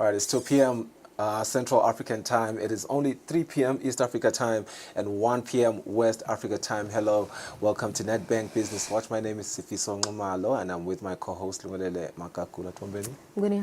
All right, it's 2 p.m. Central African time. It is only 3 p.m. East Africa time and 1 p.m. West Africa time. Hello, welcome to Nedbank Business Watch. My name is Sifiso Ngumalo and I'm with my co-host Lungelele Makakula Tombeni. Guni,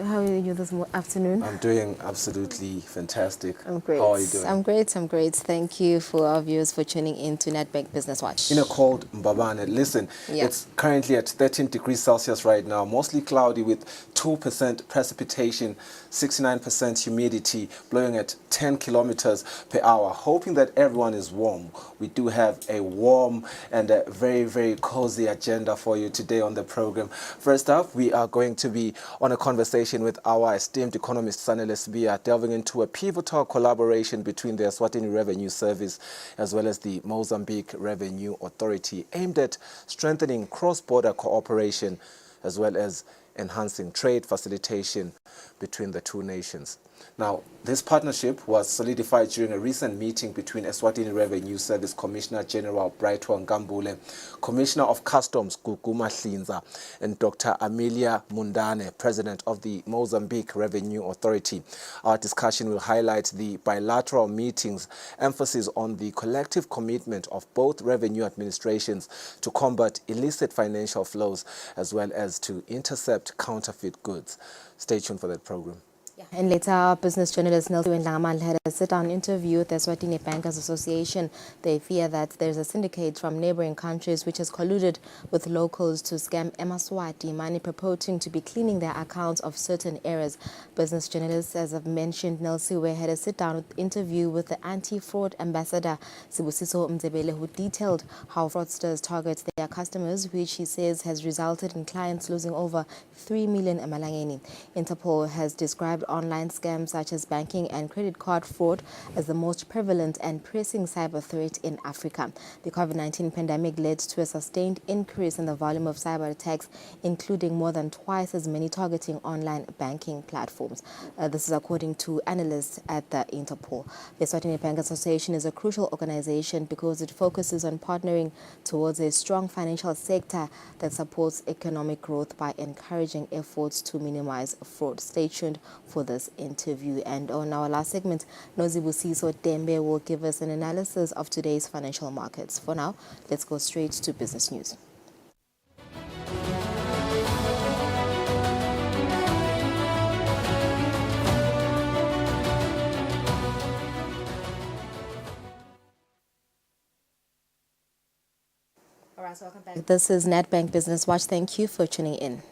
how are you this afternoon? I'm doing absolutely fantastic. I'm great. How are you doing? I'm great. Thank you for our viewers for tuning in to Nedbank Business Watch. In a cold Mbabane. Listen, It's currently at 13 degrees Celsius right now, mostly cloudy with 2% precipitation, 69% humidity, blowing at 10 kilometers per hour. Hoping that everyone is warm. We do have a warm and a very, very cozy agenda for you today on the program. First up, we are going to be on a conversation with our esteemed economist, Sanele Sibia, delving into a pivotal collaboration between the Eswatini Revenue Service as well as the Mozambique Revenue Authority, aimed at strengthening cross-border cooperation as well as enhancing trade facilitation between the two nations. Now, this partnership was solidified during a recent meeting between Eswatini Revenue Service Commissioner General Brightwa Ngambule, Commissioner of Customs Guguma Hlinza, and Dr. Amelia Mundane, President of the Mozambique Revenue Authority. Our discussion will highlight the bilateral meetings' emphasis on the collective commitment of both revenue administrations to combat illicit financial flows as well as to intercept counterfeit goods. Stay tuned for that program. And later, our business journalist Nelson Lamal had a sit-down interview with the Eswatini Bankers Association. They fear that there's a syndicate from neighboring countries which has colluded with locals to scam Eswatini money, purporting to be cleaning their accounts of certain areas. Business journalists, as I've mentioned, Nelson had a sit-down interview with the anti-fraud ambassador Sibusiso Mzebele, who detailed how fraudsters target their customers, which he says has resulted in clients losing over 3 million emalangeni. Interpol has described online scams such as banking and credit card fraud as the most prevalent and pressing cyber threat in Africa. The COVID-19 pandemic led to a sustained increase in the volume of cyber attacks, including more than twice as many targeting online banking platforms. This is according to analysts at the Interpol. The Eswatini Bankers Association is a crucial organization because it focuses on partnering towards a strong financial sector that supports economic growth by encouraging efforts to minimize fraud. Stay tuned for this interview. And on our last segment, Nozibusiso Dembe will give us an analysis of today's financial markets. For now, let's go straight to business news. All right, so welcome back. This is Nedbank Business Watch. Thank you for tuning in.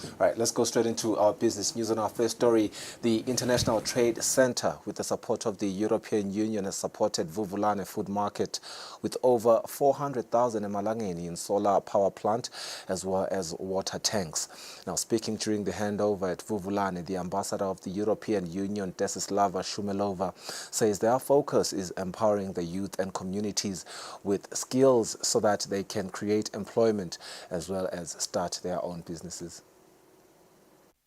All right, let's go straight into our business news. On our first story, the International Trade Center, with the support of the European Union, has supported Vuvulane Food Market with over 400,000 emalangeni in solar power plant as well as water tanks. Now, speaking during the handover at Vuvulane, the ambassador of the European Union, Desislava Shumelova, says their focus is empowering the youth and communities with skills so that they can create employment as well as start their own businesses.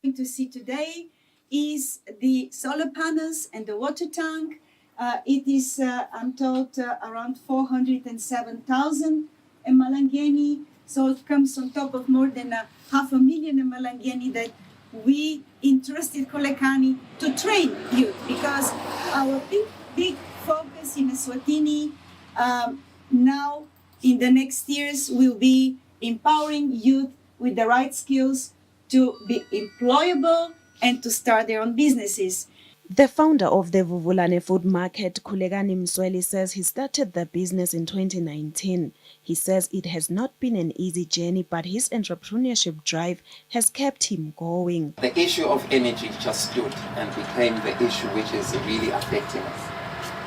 To see today is the solar panels and the water tank. It is, I'm told, around 407,000 emalangeni. So it comes on top of more than 500,000 emalangeni that we entrusted Kolekani to train youth, because our big focus in Eswatini now in the next years will be empowering youth with the right skills to be employable and to start their own businesses. The founder of the Vuvulane Food Market, Kulegani Msweli, says he started the business in 2019. He says it has not been an easy journey, but his entrepreneurship drive has kept him going. The issue of energy just stood and became the issue which is really affecting us.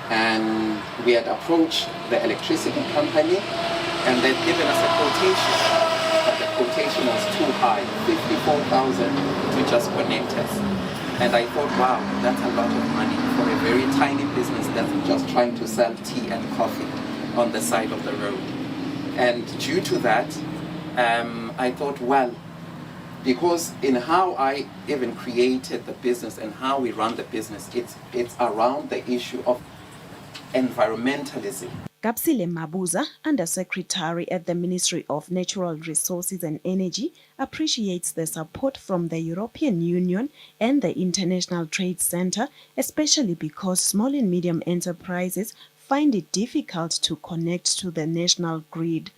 And we had approached the electricity company and they'd given us a quotation. But the quotation was too high, 54,000 to just connect us. And I thought, wow, that's a lot of money for a very tiny business that's just trying to sell tea and coffee on the side of the road. And due to that, I thought, well, because in how I even created the business and how we run the business, it's around the issue of environmentalism. Kapsile Mabuza, Undersecretary at the Ministry of Natural Resources and Energy, appreciates the support from the European Union and the International Trade Center, especially because small and medium enterprises find it difficult to connect to the national grid.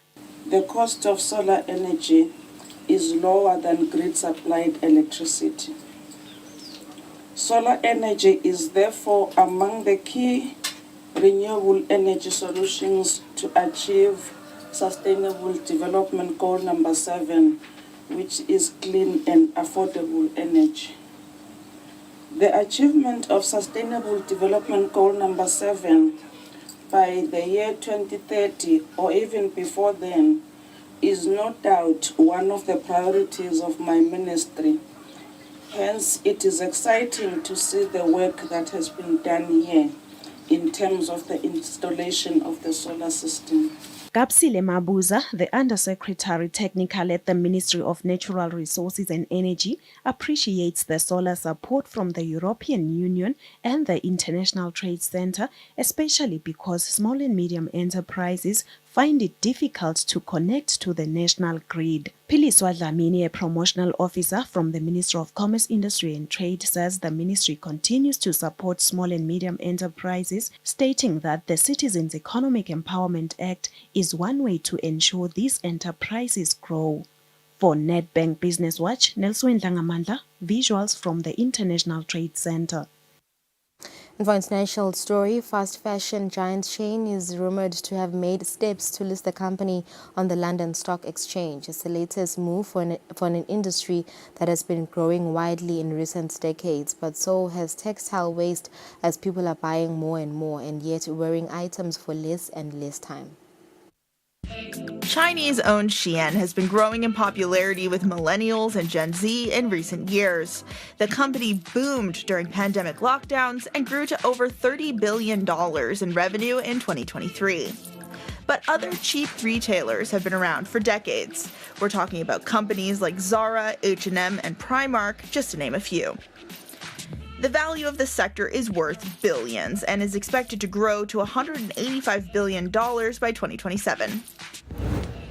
The cost of solar energy is lower than grid-supplied electricity. Solar energy is therefore among the key renewable energy solutions to achieve Sustainable Development Goal number 7, which is clean and affordable energy. The achievement of Sustainable Development Goal number 7 by the year 2030 or even before then is no doubt one of the priorities of my ministry. Hence, it is exciting to see the work that has been done here in terms of the installation of the solar system. Kapsile Mabuza, the Undersecretary Technical at the Ministry of Natural Resources and Energy, appreciates the solar support from the European Union and the International Trade Center, especially because small and medium enterprises find it difficult to connect to the national grid. Piliswa Dlamini, a promotional officer from the Ministry of Commerce, Industry and Trade, says the ministry continues to support small and medium enterprises, stating that the Citizens Economic Empowerment Act is one way to ensure these enterprises grow. For Nedbank Business Watch, Nelson Ndangamandla, visuals from the International Trade Center. And for international story, fast fashion giant Shein is rumored to have made steps to list the company on the London Stock Exchange. It's the latest move for an industry that has been growing widely in recent decades, but so has textile waste as people are buying more and more and yet wearing items for less and less time. Chinese-owned Shein has been growing in popularity with millennials and Gen Z in recent years. The company boomed during pandemic lockdowns and grew to over $30 billion in revenue in 2023. But other cheap retailers have been around for decades. We're talking about companies like Zara, H&M, and Primark, just to name a few. The value of the sector is worth billions and is expected to grow to $185 billion by 2027.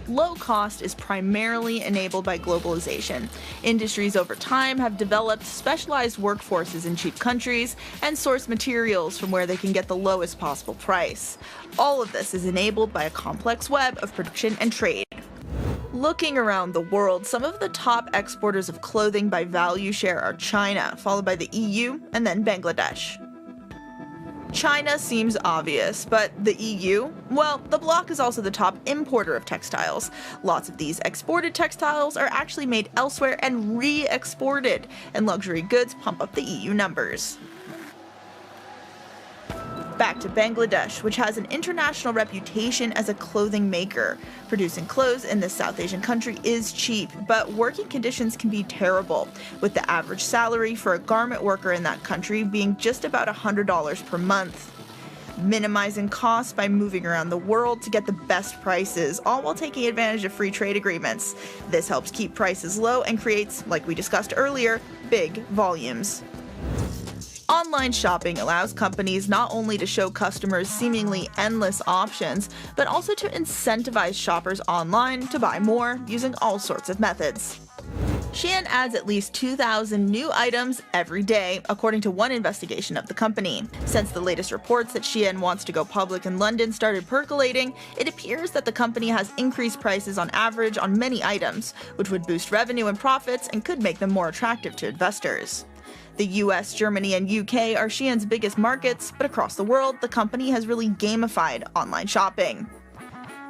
Low cost is primarily enabled by globalization. Industries over time have developed specialized workforces in cheap countries and source materials from where they can get the lowest possible price. All of this is enabled by a complex web of production and trade. Looking around the world, some of the top exporters of clothing by value share are China, followed by the EU, and then Bangladesh. China seems obvious, but the EU? Well, the bloc is also the top importer of textiles. Lots of these exported textiles are actually made elsewhere and re-exported, and luxury goods pump up the EU numbers. Back to Bangladesh, which has an international reputation as a clothing maker. Producing clothes in this South Asian country is cheap, but working conditions can be terrible, with the average salary for a garment worker in that country being just about $100 per month. Minimizing costs by moving around the world to get the best prices, all while taking advantage of free trade agreements. This helps keep prices low and creates, like we discussed earlier, big volumes. Online shopping allows companies not only to show customers seemingly endless options, but also to incentivize shoppers online to buy more using all sorts of methods. Shein adds at least 2,000 new items every day, according to one investigation of the company. Since the latest reports that Shein wants to go public in London started percolating, it appears that the company has increased prices on average on many items, which would boost revenue and profits and could make them more attractive to investors. The US, Germany, and UK are Shein's biggest markets, but across the world, the company has really gamified online shopping.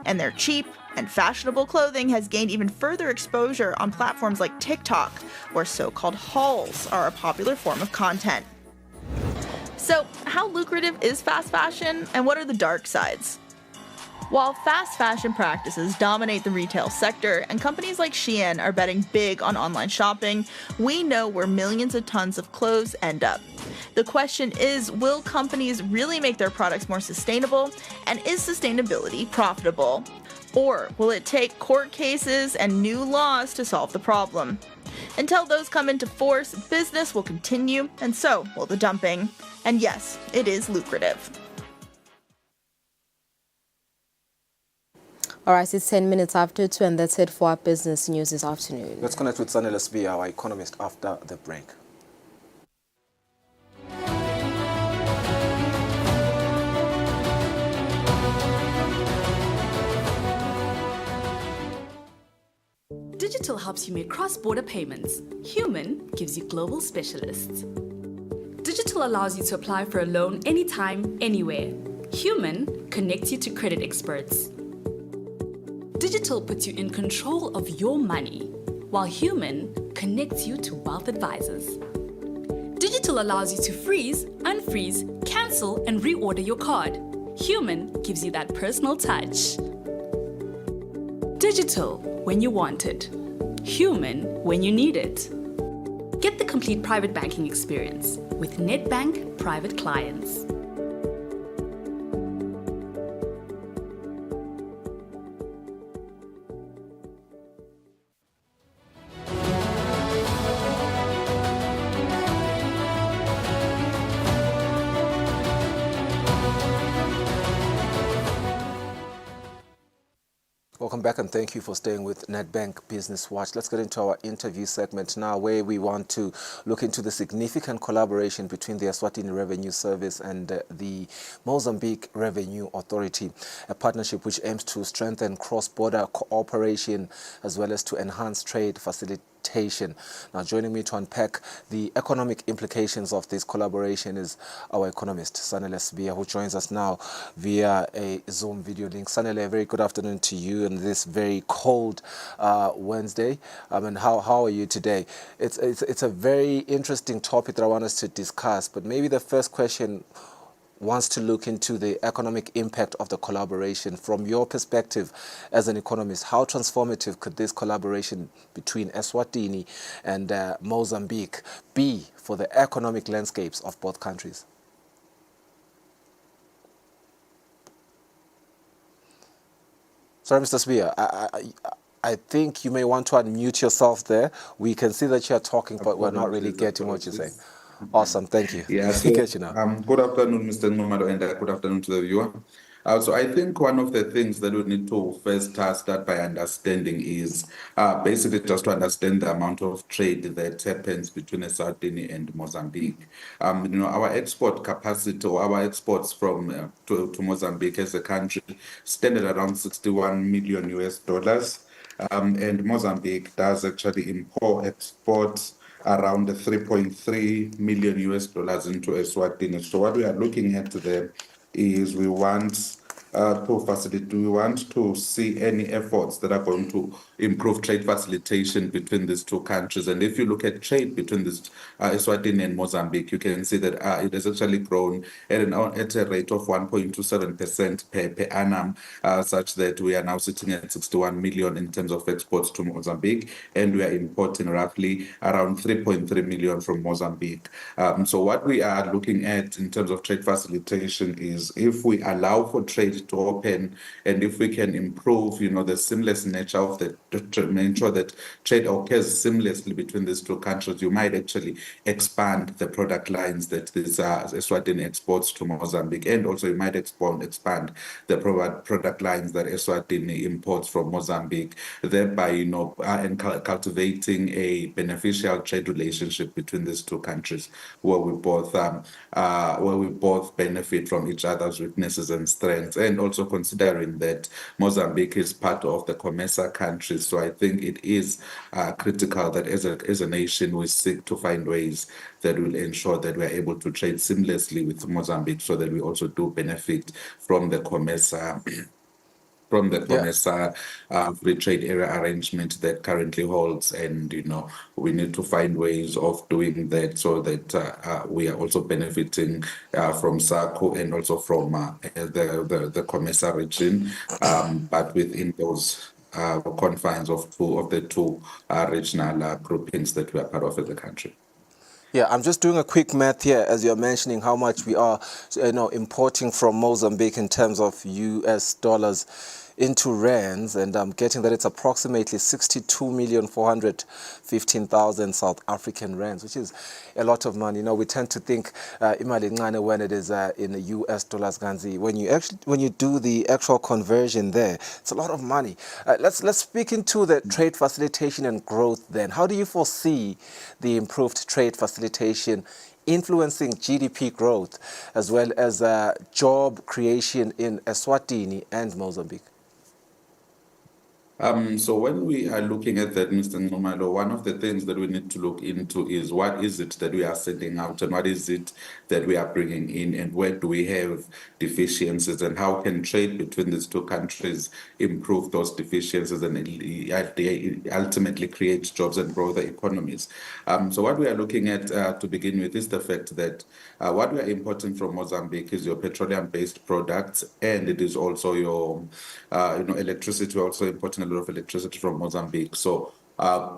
And their cheap and fashionable clothing has gained even further exposure on platforms like TikTok, where so-called hauls are a popular form of content. So, how lucrative is fast fashion, and what are the dark sides? While fast fashion practices dominate the retail sector and companies like Shein are betting big on online shopping, we know where millions of tons of clothes end up. The question is, will companies really make their products more sustainable, and is sustainability profitable? Or will it take court cases and new laws to solve the problem? Until those come into force, business will continue, and so will the dumping. And yes, it is lucrative. All right, it's 10 minutes after 2, and that's it for our business news this afternoon. Let's connect with Sanele Sbia, our economist, after the break. Digital helps you make cross-border payments. Human gives you global specialists. Digital allows you to apply for a loan anytime, anywhere. Human connects you to credit experts. Digital puts you in control of your money, while Human connects you to wealth advisors. Digital allows you to freeze, unfreeze, cancel, and reorder your card. Human gives you that personal touch. Digital when you want it. Human when you need it. Get the complete private banking experience with Nedbank Private Clients. Welcome back, and thank you for staying with Nedbank Business Watch. Let's get into our interview segment now, where we want to look into the significant collaboration between the Eswatini Revenue Service and the Mozambique Revenue Authority, a partnership which aims to strengthen cross-border cooperation as well as to enhance trade facilitation. Now, joining me to unpack the economic implications of this collaboration is our economist, Sanele Sbia, who joins us now via a Zoom video link. Sanele, a very good afternoon to you on this very cold Wednesday. And how are you today? It's a very interesting topic that I want us to discuss, but maybe the first question wants to look into the economic impact of the collaboration. From your perspective as an economist, how transformative could this collaboration between Eswatini and Mozambique be for the economic landscapes of both countries? Sorry, Mr. Sbia, I think you may want to unmute yourself there. We can see that you're talking, but we're not really getting what you're saying. Awesome, thank you. Yeah, so, Get you now. good afternoon, Mr. Nomado, and good afternoon to the viewer. So I think one of the things that we need to first start by understanding is basically just to understand the amount of trade that happens between Eswatini and Mozambique. Our export capacity, or our exports from to Mozambique as a country stand at around $61 million US. And Mozambique does actually export around 3.3 million US dollars into Eswatini. So what we are looking at there is we want to see any efforts that are going to improve trade facilitation between these two countries. And if you look at trade between this Eswatini and Mozambique, you can see that it has actually grown at a rate of 1.27% per annum, such that we are now sitting at 61 million in terms of exports to Mozambique, and we are importing roughly around 3.3 million from Mozambique. So what we are looking at in terms of trade facilitation is if we allow for trade to open, and if we can improve, the seamless nature of the to ensure that trade occurs seamlessly between these two countries, you might actually expand the product lines that this Eswatini exports to Mozambique, and also you might expand the product lines that Eswatini imports from Mozambique, thereby and cultivating a beneficial trade relationship between these two countries, where we both benefit from each other's weaknesses and strengths, and also considering that Mozambique is part of the COMESA countries. So I think it is critical that as a nation we seek to find ways that will ensure that we're able to trade seamlessly with Mozambique, so that we also do benefit from the COMESA free trade area arrangement that currently holds. And we need to find ways of doing that, so that we are also benefiting from SACO and also from the COMESA region, but within those confines of the two regional groupings that we are part of as a country. Yeah, I'm just doing a quick math here as you're mentioning how much we are importing from Mozambique in terms of US dollars. into rands, and I'm getting that it's approximately 62,415,000 South African rands, which is a lot of money. You know, we tend to think imali encane when it is in the US dollars, Ganzi. When you do the actual conversion there, it's a lot of money. Let's speak into the trade facilitation and growth then. How do you foresee the improved trade facilitation influencing GDP growth as well as job creation in Eswatini and Mozambique? So when we are looking at that, Mr. Nxumalo, one of the things that we need to look into is what is it that we are sending out and what is it that we are bringing in, and where do we have deficiencies, and how can trade between these two countries improve those deficiencies and ultimately create jobs and grow the economies. So what we are looking at to begin with is the fact that what we are importing from Mozambique is your petroleum-based products, and it is also your electricity. We're also importing a lot of electricity from Mozambique. So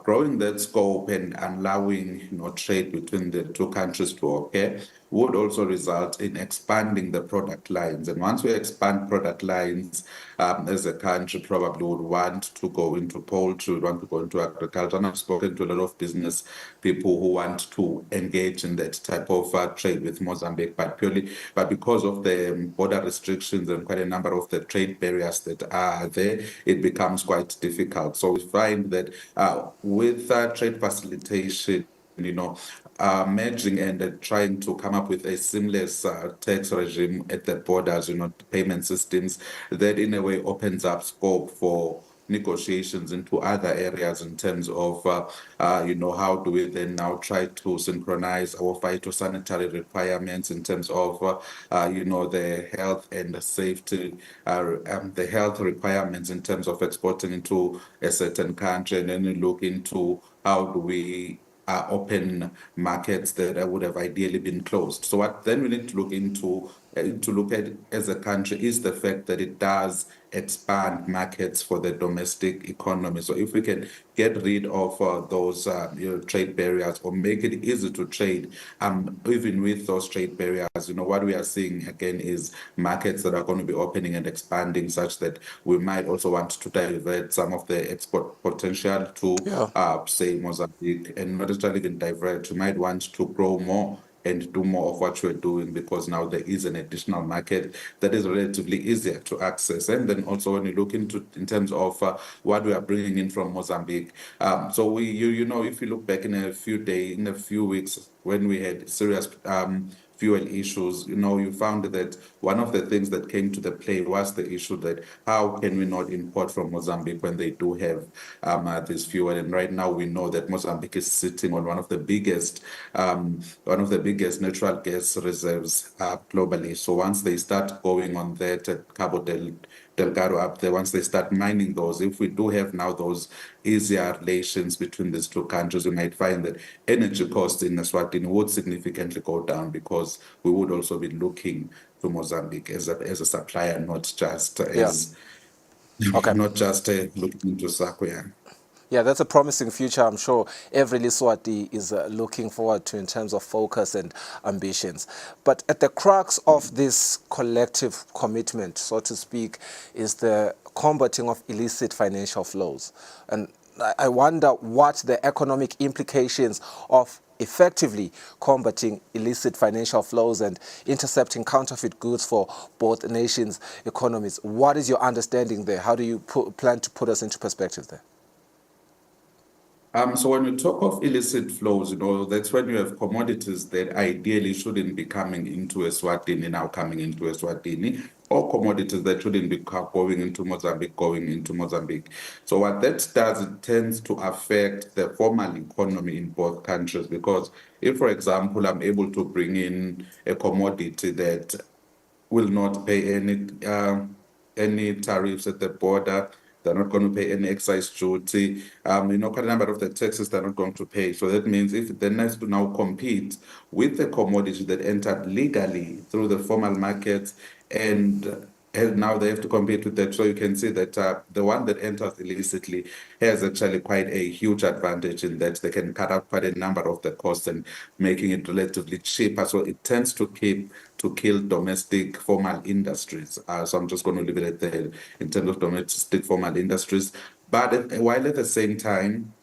growing that scope and allowing trade between the two countries to occur would also result in expanding the product lines. And once we expand product lines, as a country probably would want to go into poultry, would want to go into agriculture. And I've spoken to a lot of business people who want to engage in that type of trade with Mozambique, but because of the border restrictions and quite a number of the trade barriers that are there, it becomes quite difficult. So we find that with trade facilitation, merging and trying to come up with a seamless tax regime at the borders, payment systems, that in a way opens up scope for negotiations into other areas in terms of, how do we then now try to synchronize our phytosanitary requirements in terms of, the health and safety, the health requirements in terms of exporting into a certain country, and then look into how do we open markets that would have ideally been closed. So what then we need to look into, to look at as a country, is the fact that it does expand markets for the domestic economy. So if we can get rid of those trade barriers, or make it easy to trade, even with those trade barriers, what we are seeing again is markets that are going to be opening and expanding, such that we might also want to divert some of the export potential to, say, Mozambique, and not necessarily divert. We might want to grow more and do more of what we're doing, because now there is an additional market that is relatively easier to access. And then also when you look into in terms of what we are bringing in from Mozambique, so we, if you look back in a few weeks when we had serious fuel issues, you found that one of the things that came to the play was the issue that how can we not import from Mozambique when they do have this fuel? And right now we know that Mozambique is sitting on one of the biggest natural gas reserves globally. So once they start going on that at Cabo Delgado up there, once they start mining those, if we do have now those easier relations between these two countries, we might find that energy costs in Eswatini would significantly go down, because we would also be looking to Mozambique as a supplier, not just as not just looking into SACO. Yeah, that's a promising future. I'm sure every Leswati is looking forward to in terms of focus and ambitions. But at the crux of this collective commitment, so to speak, is the combating of illicit financial flows. And I wonder what the economic implications of effectively combating illicit financial flows and intercepting counterfeit goods for both nations' economies. What is your understanding there? How do you plan to put us into perspective there? So when we talk of illicit flows, that's when you have commodities that ideally shouldn't be coming into Eswatini now coming into Eswatini, or commodities that shouldn't be going into Mozambique. So what that does, it tends to affect the formal economy in both countries, because if, for example, I'm able to bring in a commodity that will not pay any tariffs at the border, they're not going to pay any excise duty. Quite a number of the taxes they're not going to pay. So that means if it then has to now compete with the commodity that entered legally through the formal market, and and now they have to compete with that. So you can see that the one that enters illicitly has actually quite a huge advantage in that they can cut out quite a number of the costs and making it relatively cheaper. So it tends to kill domestic formal industries. So I'm just going to leave it at that in terms of domestic formal industries. But while at the same time,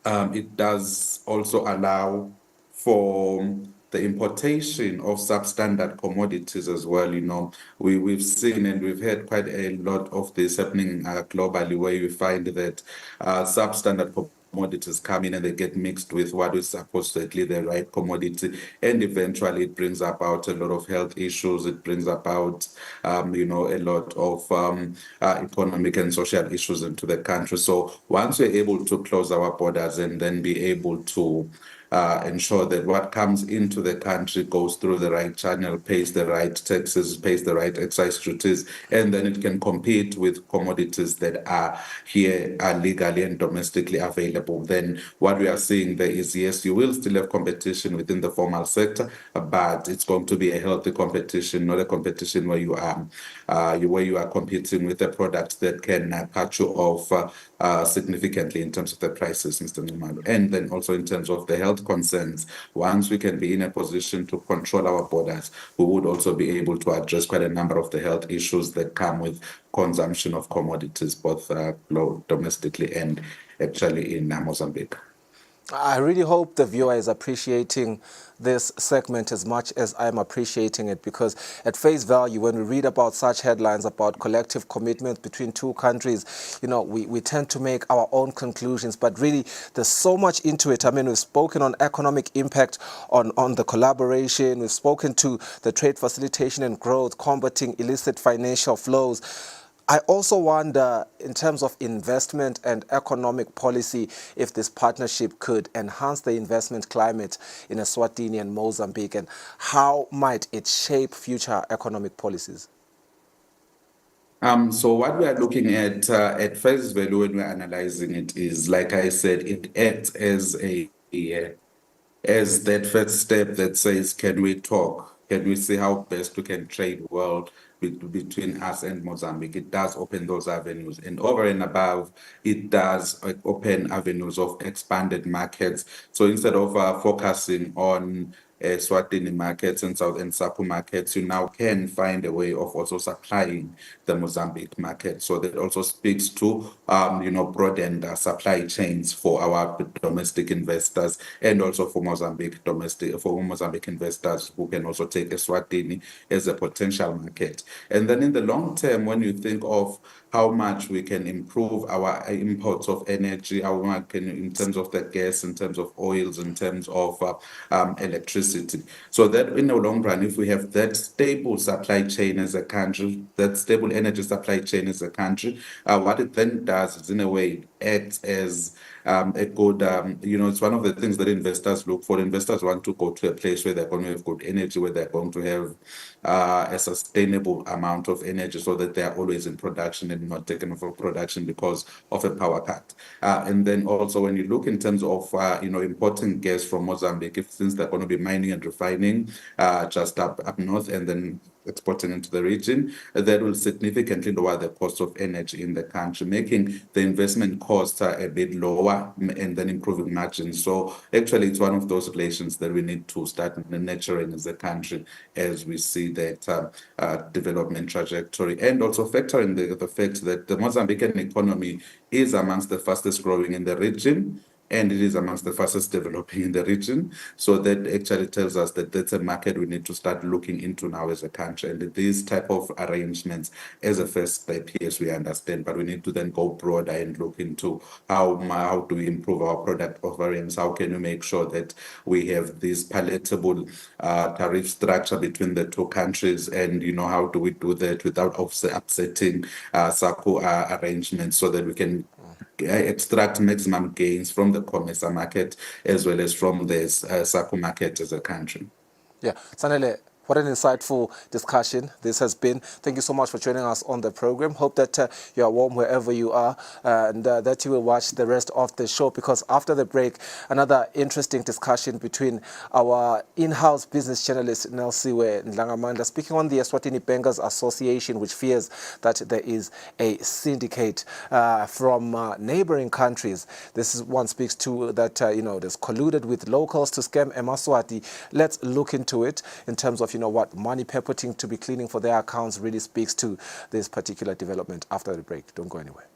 it does also allow for the importation of substandard commodities as well. You know, we've seen and we've had quite a lot of this happening globally, where you find that substandard commodities come in and they get mixed with what is supposedly the right commodity, and eventually it brings about a lot of health issues. It brings about you know, a lot of economic and social issues into the country. So once we're able to close our borders and then be able to ensure that what comes into the country goes through the right channel, pays the right taxes, pays the right excise duties, and then it can compete with commodities that are here, are legally and domestically available. Then what we are seeing there is, yes, you will still have competition within the formal sector, but it's going to be a healthy competition, not a competition where you are competing with a product that can cut you off significantly in terms of the prices, Mr. Nxumalo, and then also in terms of the health concerns. Once we can be in a position to control our borders, we would also be able to address quite a number of the health issues that come with consumption of commodities, both domestically and actually in Mozambique. I really hope the viewer is appreciating this segment as much as I'm appreciating it, because at face value, when we read about such headlines about collective commitment between two countries, you know, we tend to make our own conclusions, but really there's so much into it. I mean, we've spoken on economic impact on the collaboration, we've spoken to the trade facilitation and growth, combating illicit financial flows. I also wonder, in terms of investment and economic policy, if this partnership could enhance the investment climate in Eswatini and Mozambique, and how might it shape future economic policies? So what we are looking at face value when we're analyzing it is, like I said, it acts as as that first step that says, can we talk? Can we see how best we can trade well between us and Mozambique? It does open those avenues, and over and above, it does open avenues of expanded markets. So instead of focusing on Eswatini markets and South and SAPU markets, you now can find a way of also supplying the Mozambique market. So that also speaks to broadened supply chains for our domestic investors, and also for Mozambique investors who can also take Eswatini as a potential market. And then in the long term, when you think of how much we can improve our imports of energy, how much can, in terms of the gas, in terms of oils, in terms of electricity. So that in the long run, if we have that stable supply chain as a country, that stable energy supply chain as a country, what it then does is, in a way, it acts as a good, it's one of the things that investors look for. Investors want to go to a place where they're going to have good energy, where they're going to have a sustainable amount of energy, so that they are always in production and not taken off of production because of a power cut. And then also, when you look in terms of importing gas from Mozambique, since they're going to be mining and refining just up north, and then exporting into the region, that will significantly lower the cost of energy in the country, making the investment costs a bit lower and then improving margins. So actually, it's one of those relations that we need to start nurturing as a country as we see that development trajectory, and also factoring the fact that the Mozambican economy is amongst the fastest growing in the region, and it is amongst the fastest developing in the region. So that actually tells us that that's a market we need to start looking into now as a country. And these type of arrangements, as a first step, yes, we understand, but we need to then go broader and look into how do we improve our product offerings? How can we make sure that we have this palatable tariff structure between the two countries? And, how do we do that without upsetting SACU arrangements, so that we can extract maximum gains from the COMESA market as well as from the SACU market as a country? Yeah, Sanele, What an insightful discussion this has been. Thank you so much for joining us on the program. Hope that you are warm wherever you are and that you will watch the rest of the show, because after the break, another interesting discussion between our in-house business journalist Nelsiwe Ndlangamandla speaking on the Eswatini Bankers Association, which fears that there is a syndicate from neighboring countries. This is one speaks to that, there's colluded with locals to scam Eswatini. Let's look into it in terms of, what money purporting to be cleaning for their accounts really speaks to this particular development after the break. Don't go anywhere.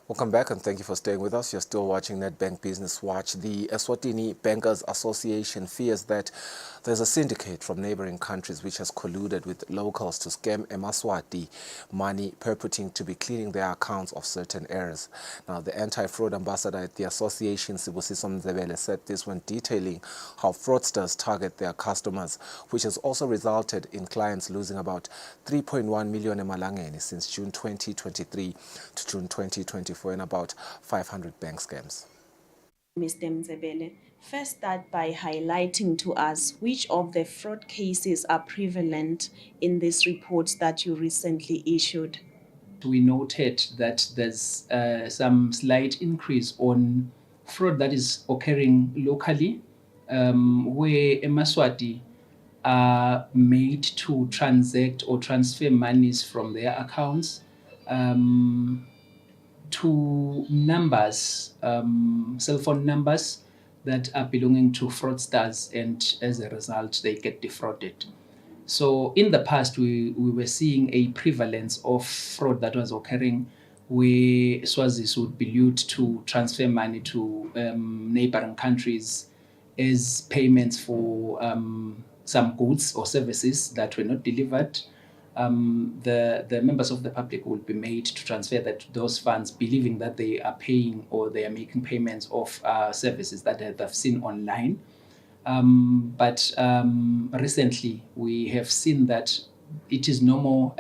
Welcome back and thank you for staying with us. You're still watching Nedbank Business Watch. The Eswatini Bankers Association fears that there's a syndicate from neighboring countries which has colluded with locals to scam Eswatini money, purporting to be cleaning their accounts of certain errors. Now, the anti-fraud ambassador at the association, Sibusiso Mzebele, said this when detailing how fraudsters target their customers, which has also resulted in clients losing about 3.1 million emalangeni since June 2023 to June 2024 in about 500 bank scams. Mr. Mzebele, first start by highlighting to us which of the fraud cases are prevalent in this report that you recently issued. We noted that there's some slight increase on fraud that is occurring locally, where Eswatini are made to transact or transfer monies from their accounts to numbers, cell phone numbers that are belonging to fraudsters, and as a result, they get defrauded. So in the past, we were seeing a prevalence of fraud that was occurring where Swazis would be used to transfer money to neighboring countries as payments for some goods or services that were not delivered. The members of the public will be made to transfer those funds, believing that they are paying or they are making payments of services that they've seen online. But recently, we have seen that it is no more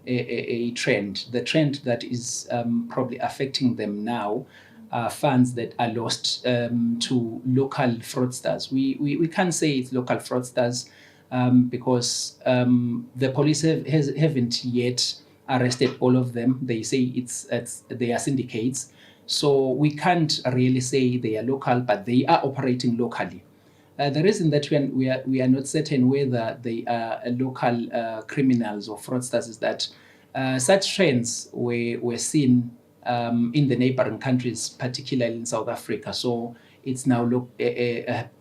a trend. The trend that is probably affecting them now are funds that are lost to local fraudsters. We can't say it's local fraudsters because the police haven't yet arrested all of them. They say they are syndicates. So we can't really say they are local, but they are operating locally. The reason that we are not certain whether they are local criminals or fraudsters is that such trends were seen in the neighboring countries, particularly in South Africa. So it's now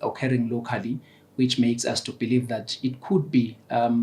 occurring locally, which makes us to believe that it could be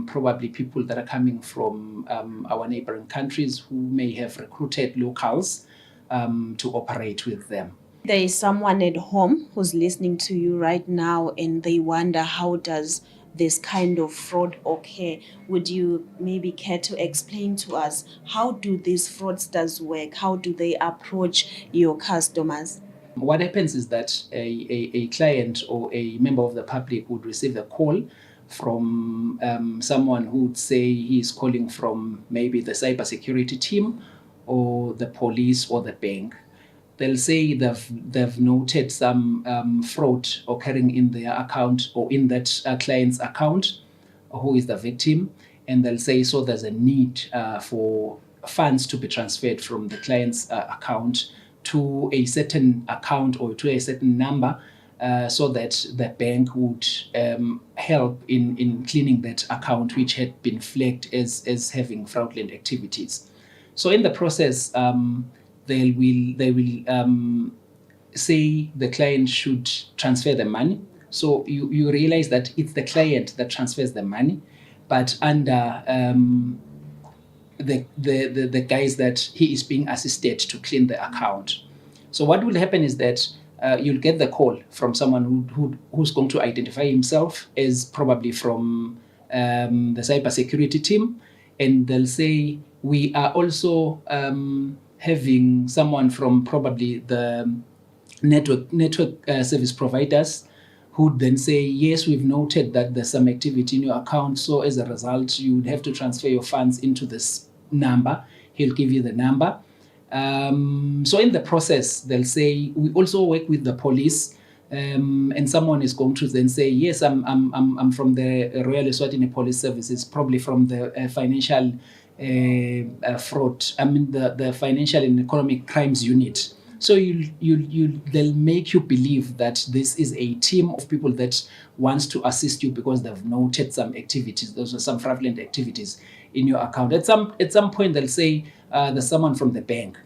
probably people that are coming from our neighboring countries who may have recruited locals to operate with them. There is someone at home who's listening to you right now and they wonder, how does this kind of fraud occur? Would you maybe care to explain to us, how do these fraudsters work? How do they approach your customers? What happens is that a client or a member of the public would receive a call from someone who would say he's calling from maybe the cybersecurity team or the police or the bank. They'll say they've noted some fraud occurring in their account or in that client's account, who is the victim, and they'll say, so there's a need for funds to be transferred from the client's account to a certain account or to a certain number, so that the bank would help in cleaning that account, which had been flagged as having fraudulent activities. So in the process, they will say the client should transfer the money. So you realize that it's the client that transfers the money, but under the guise that he is being assisted to clean the account. So what will happen is that you'll get the call from someone who's going to identify himself as probably from the cybersecurity team, and they'll say, we are also having someone from probably the network service providers who would then say, yes, we've noted that there's some activity in your account, so as a result, you would have to transfer your funds into this number. He'll give you the number. So in the process, they'll say, we also work with the police, and someone is going to then say, yes, I'm from the Royal Eswatini Police Services, probably from the financial fraud, the financial and economic crimes unit. So they'll make you believe that this is a team of people that wants to assist you because they've noted some activities, those are some fraudulent activities in your account. At some point, they'll say there's someone from the bank.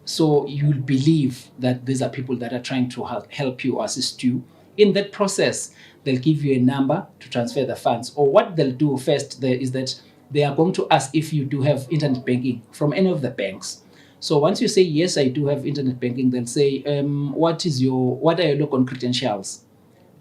So you'll believe that these are people that are trying to help you or assist you. In that process, they'll give you a number to transfer the funds. Or what they'll do first is that they are going to ask if you do have internet banking from any of the banks. So once you say, yes, I do have internet banking, they'll say, what are your login credentials?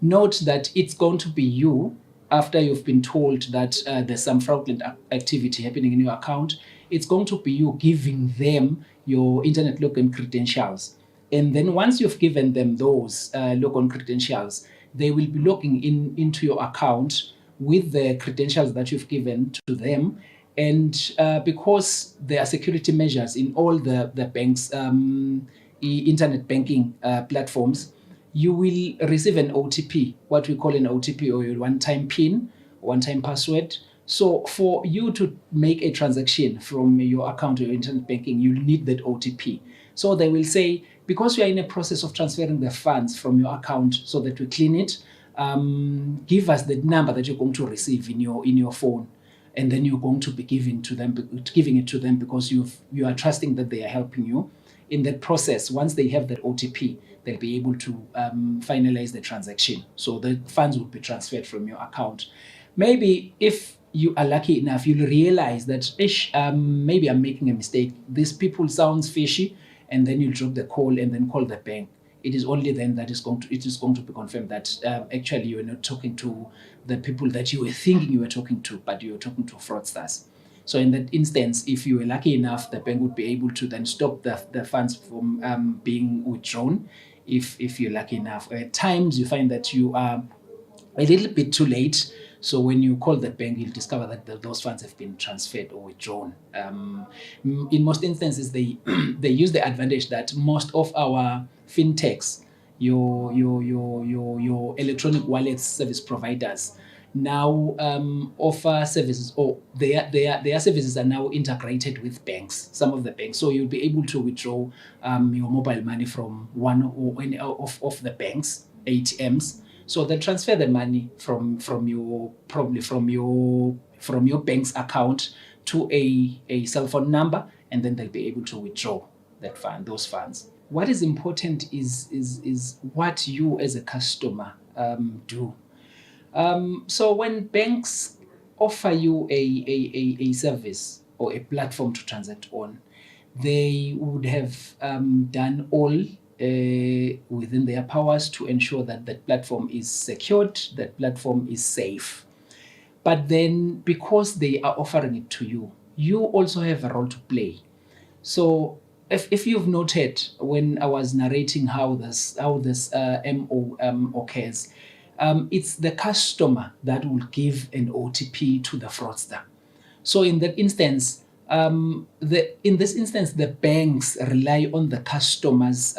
Note that it's going to be you, after you've been told that there's some fraudulent activity happening in your account, it's going to be you giving them your internet login credentials. And then once you've given them those login credentials, they will be logging into your account with the credentials that you've given to them. And because there are security measures in all the banks' internet banking platforms, you will receive an OTP, what we call an OTP, or a one-time PIN, one-time password. So for you to make a transaction from your account to your internet banking, you'll need that OTP. So they will say, because we are in a process of transferring the funds from your account so that we clean it, give us the number that you're going to receive in your phone. And then you're going to be giving it to them because you are trusting that they are helping you. In that process, once they have that OTP, they'll be able to finalize the transaction. So the funds will be transferred from your account. Maybe if you are lucky enough, you'll realize that maybe I'm making a mistake. These people sounds fishy, and then you drop the call and then call the bank. It is only then that it is going to be confirmed that actually you are not talking to the people that you were thinking you were talking to, but you were talking to fraudsters. So in that instance, if you were lucky enough, the bank would be able to then stop the funds from being withdrawn, if you're lucky enough. At times, you find that you are a little bit too late. So when you call the bank, you'll discover that those funds have been transferred or withdrawn. In most instances, they use the advantage that most of our fintechs, your electronic wallet service providers, now offer services, or their services are now integrated with banks, some of the banks. So you'll be able to withdraw your mobile money from one or any of the banks' ATMs. So they transfer the money from your bank's account to a cell phone number, and then they'll be able to withdraw those funds. What is important is what you as a customer do. So when banks offer you a service or a platform to transact on, they would have done all within their powers to ensure that that platform is secured, that platform is safe. But then because they are offering it to you, you also have a role to play. So if you've noted when I was narrating how this MO occurs, it's the customer that will give an OTP to the fraudster. So in that instance, the banks rely on the customer's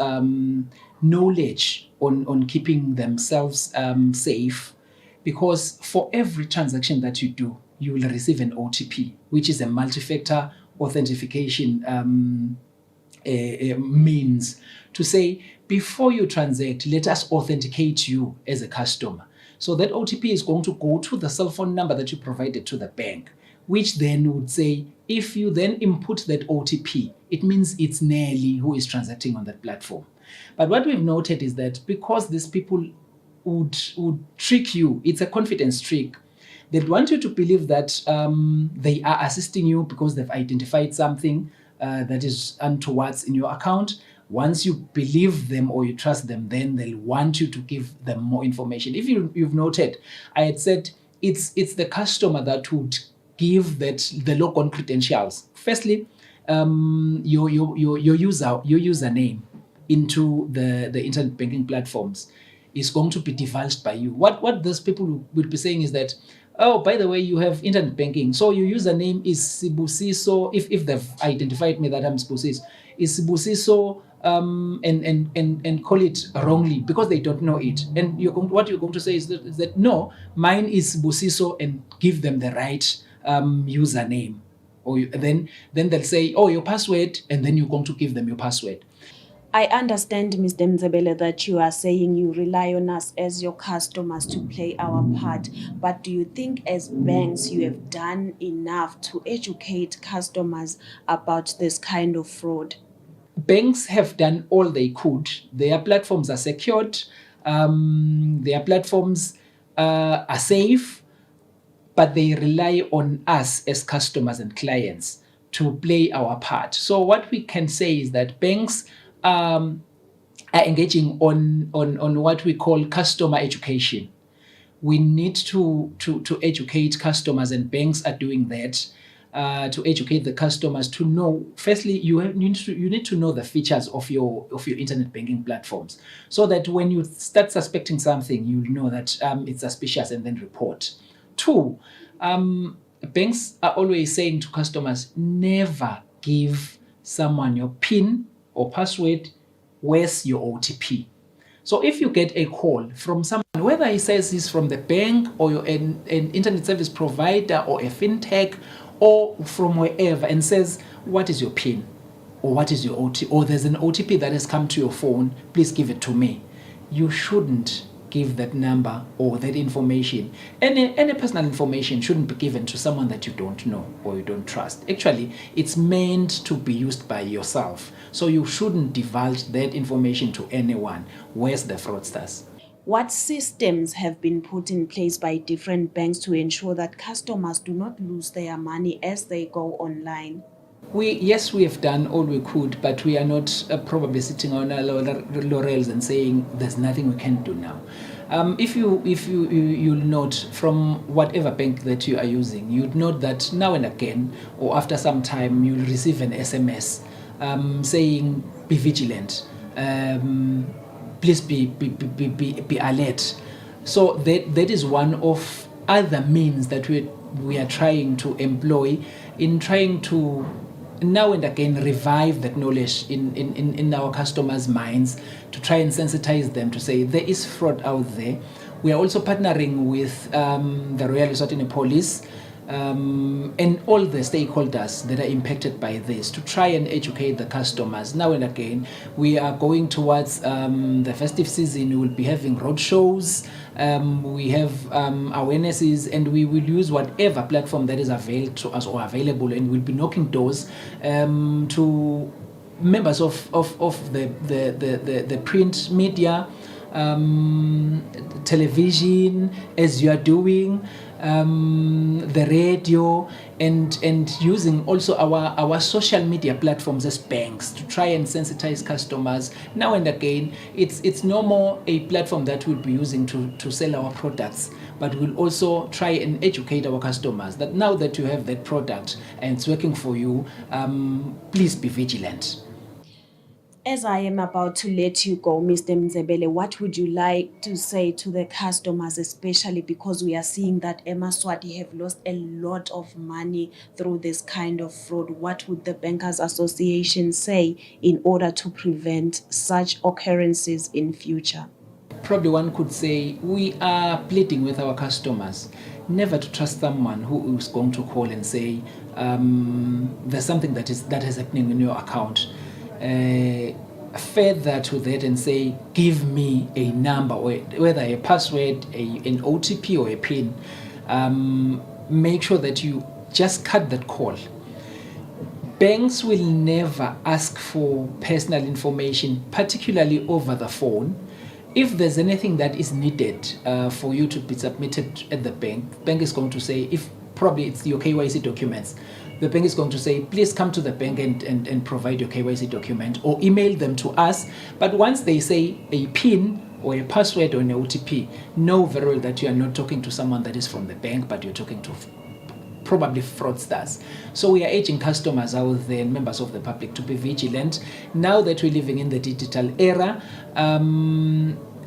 knowledge on keeping themselves safe, because for every transaction that you do, you will receive an OTP, which is a multi-factor authentication means to say, before you transact, let us authenticate you as a customer. So that OTP is going to go to the cell phone number that you provided to the bank, which then would say, if you then input that OTP, it means it's Nelly who is transacting on that platform. But what we've noted is that because these people would trick you, it's a confidence trick. They'd want you to believe that they are assisting you because they've identified something that is untowards in your account. Once you believe them or you trust them, then they'll want you to give them more information. If you've noted, I had said it's the customer that would give the login credentials. Firstly, your username into the internet banking platforms is going to be divulged by you. What those people will be saying is that, oh, by the way, you have internet banking, so your username is Sibusiso. If they've identified me that I'm Sibusiso, is Sibusiso, and call it wrongly because they don't know it. And what you're going to say is that no, mine is Sibusiso, and give them the right username. Or then they'll say, oh, your password, and then you're going to give them your password. I understand, Mr. Mzebele, that you are saying you rely on us as your customers to play our part. But do you think as banks you have done enough to educate customers about this kind of fraud? Banks have done all they could. Their platforms are secured. Their platforms are safe, but they rely on us as customers and clients to play our part. So what we can say is that banks are engaging on what we call customer education. We need to educate customers, and banks are doing that. To educate the customers to know, firstly, you need to know the features of your internet banking platforms, so that when you start suspecting something, you know that it's suspicious, and then report. Two, banks are always saying to customers, never give someone your PIN or password. Where's your OTP? So if you get a call from someone, whether he says he's from the bank or an internet service provider or a fintech or from wherever, and says, what is your PIN? Or what is your OTP? Or there's an OTP that has come to your phone, please give it to me. You shouldn't give that number or that information. Any personal information shouldn't be given to someone that you don't know or you don't trust. Actually, it's meant to be used by yourself. So you shouldn't divulge that information to anyone. Where's the fraudsters? What systems have been put in place by different banks to ensure that customers do not lose their money as they go online? Yes, we have done all we could, but we are not probably sitting on our laurels and saying there's nothing we can do now. If you'll note from whatever bank that you are using, you'd note that now and again, or after some time, you'll receive an SMS saying, be vigilant, please be alert. So that is one of other means that we are trying to employ in trying to now and again revive that knowledge in our customers' minds, to try and sensitize them to say there is fraud out there. We are also partnering with the Royal Eswatini Police and all the stakeholders that are impacted by this to try and educate the customers. Now and again, we are going towards the festive season. We will be having road shows. We have awarenesses, and we will use whatever platform that is available to us or available, and we'll be knocking doors to members of the print media, television, as you are doing, the radio, and using also our social media platforms as banks to try and sensitize customers. Now and again, it's no more a platform that we'll be using to sell our products, but we'll also try and educate our customers that now that you have that product and it's working for you, please be vigilant. As I am about to let you go, Mr. Mzebele, what would you like to say to the customers, especially because we are seeing that Eswatini have lost a lot of money through this kind of fraud? What would the Bankers Association say in order to prevent such occurrences in future? Probably one could say we are pleading with our customers never to trust someone who is going to call and say there's something that is happening in your account. Further to that and say, give me a number, or whether a password, an OTP or a PIN. Make sure that you just cut that call. banks will never ask for personal information, particularly over the phone. If there's anything that is needed for you to be submitted at the bank is going to say, if probably it's your KYC documents, the bank is going to say, please come to the bank and provide your KYC document or email them to us. But once they say a PIN or a password or an OTP, know very well that you are not talking to someone that is from the bank, but you're talking to probably fraudsters. So we are urging customers out there and members of the public to be vigilant. Now that we're living in the digital era,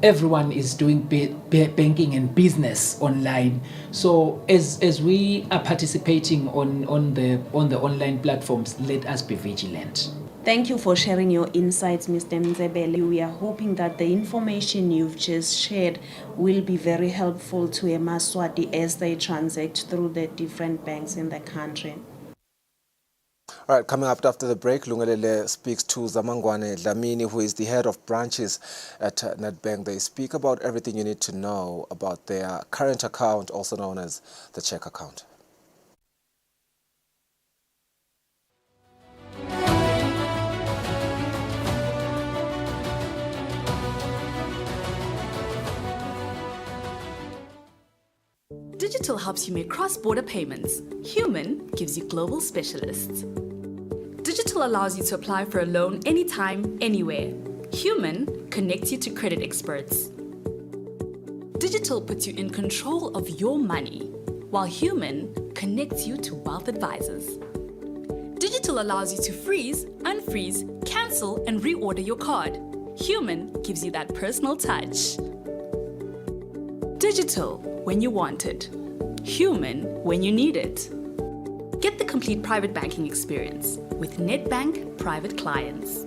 everyone is doing banking and business online. So as we are participating on the online platforms, let us be vigilant. Thank you for sharing your insights, Mr. Mzebele. We are hoping that the information you've just shared will be very helpful to eMaSwati as they transact through the different banks in the country. All right, coming up after the break, Lungelele speaks to Zamangwane Dlamini, who is the head of branches at Nedbank. They speak about everything you need to know about their current account, also known as the check account. Digital helps you make cross-border payments. Human gives you global specialists. Digital allows you to apply for a loan anytime, anywhere. Human connects you to credit experts. Digital puts you in control of your money, while human connects you to wealth advisors. Digital allows you to freeze, unfreeze, cancel, and reorder your card. Human gives you that personal touch. Digital when you want it. Human when you need it. Get the complete private banking experience with Nedbank Private Clients.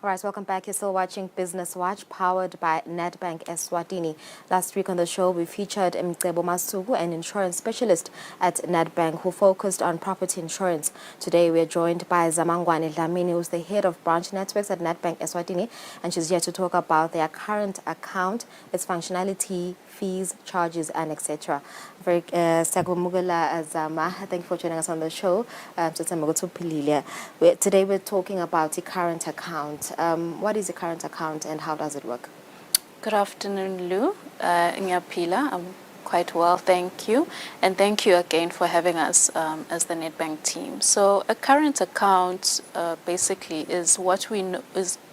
All right, welcome back. You're still watching Business Watch, powered by Nedbank Eswatini. Last week on the show, we featured Mcebo Masugu, an insurance specialist at Nedbank who focused on property insurance. Today, we're joined by Zamangwane Dlamini, who's the head of branch networks at Nedbank Eswatini, and she's here to talk about their current account, its functionality, fees, charges, and etc. Very Zama, thank you for joining us on the show. Today we're talking about the current account. What is the current account and how does it work? Good afternoon, Lou. Ngiyapila. I'm quite well, thank you. And thank you again for having us as the Nedbank team. So a current account basically is what we know